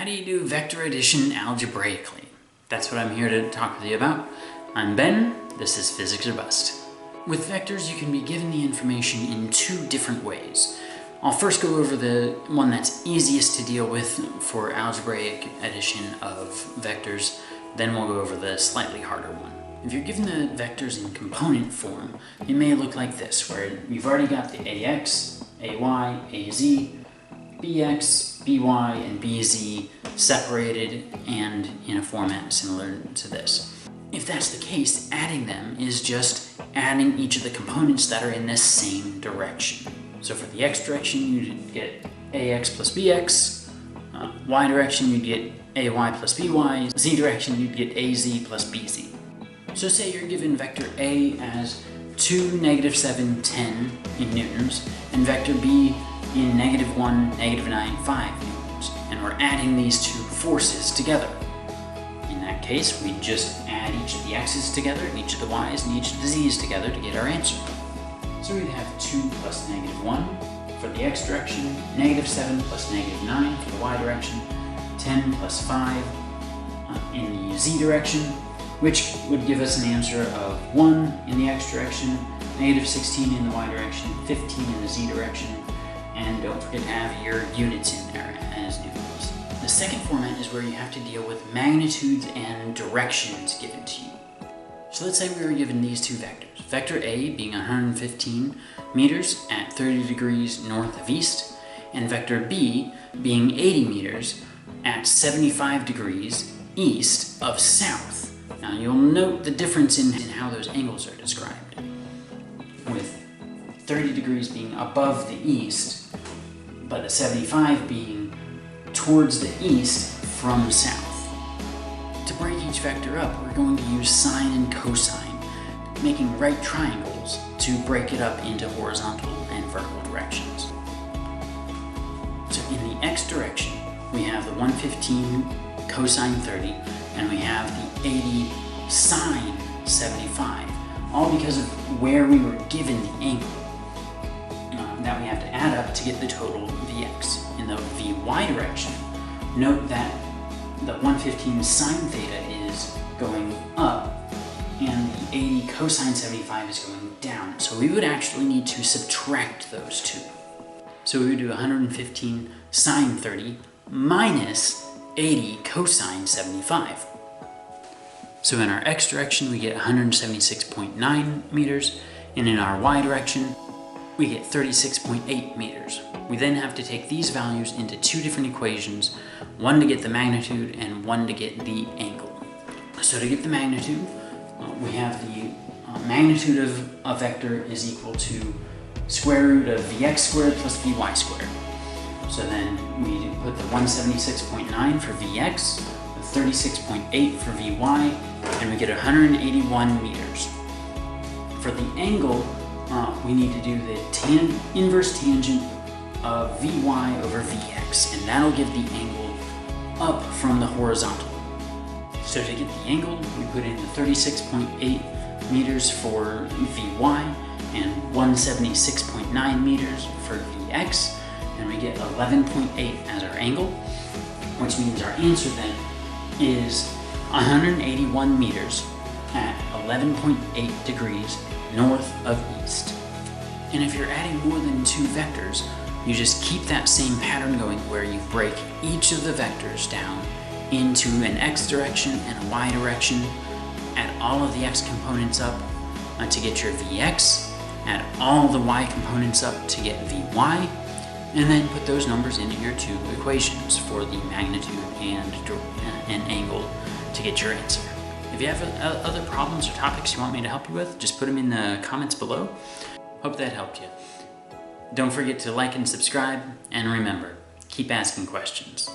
do you do vector addition algebraically? That's what I'm here to talk with you about. I'm Ben, this is Physics or Bust. With vectors, you can be given the information in two different ways. I'll first go over the one that's easiest to deal with for algebraic addition of vectors, then we'll go over the slightly harder one. If you're given the vectors in component form, it may look like this, where you've already got the ax, ay, az, bx, by, and bz separated and in a format similar to this. If that's the case, adding them is just adding each of the components that are in this same direction. So for the x direction, you'd get ax plus bx, y direction, you'd get ay plus by, z direction, you'd get az plus bz. So say you're given vector A as 2, -7, 10 in newtons, and vector B in -1, -9, 5 newtons, and we're adding these two forces together. In that case, we just add each of the x's together, each of the y's, and each of the z's together to get our answer. So we'd have 2 plus -1 for the x direction, -7 plus -9 for the y direction, 10 plus 5 in the z direction, which would give us an answer of 1 in the x direction, -16 in the y direction, 15 in the z direction, and don't forget to have your units in there as newtons. The second format is where you have to deal with magnitudes and directions given to you. So let's say we were given these two vectors. Vector A being 115 meters at 30 degrees north of east, and vector B being 80 meters at 75 degrees east of south. Now you'll note the difference in how those angles are described, with 30 degrees being above the east, but the 75 being towards the east from south. To break each vector up, we're going to use sine and cosine, making right triangles to break it up into horizontal and vertical directions. So in the x direction, we have the 115 cosine 30, and we have the 80 sine 75, all because of where we were given the angle that we have to add up to get the total Vx. In the Vy direction, note that the 115 sine theta is going up and the 80 cosine 75 is going down. So we would actually need to subtract those two. So we would do 115 sine 30 minus 80 cosine 75. So in our x direction, we get 176.9 meters, and in our y direction, we get 36.8 meters. We then have to take these values into two different equations, one to get the magnitude and one to get the angle. So to get the magnitude, we have the magnitude of a vector is equal to square root of Vx squared plus Vy squared. So then we put the 176.9 for Vx, the 36.8 for Vy, and we get 181 meters. For the angle, we need to do the inverse tangent of Vy over Vx, and that'll give the angle up from the horizontal. So to get the angle, we put in the 36.8 meters for Vy and 176.9 meters for Vx, and we get 11.8 as our angle, which means our answer then is 181 meters at 11.8 degrees north of east. And if you're adding more than two vectors, you just keep that same pattern going where you break each of the vectors down into an x direction and a y direction, add all of the x components up to get your Vx, add all the y components up to get Vy, and then put those numbers into your two equations for the magnitude and angle to get your answer. If you have other problems or topics you want me to help you with, just put them in the comments below. Hope that helped you. Don't forget to like and subscribe, and remember, keep asking questions.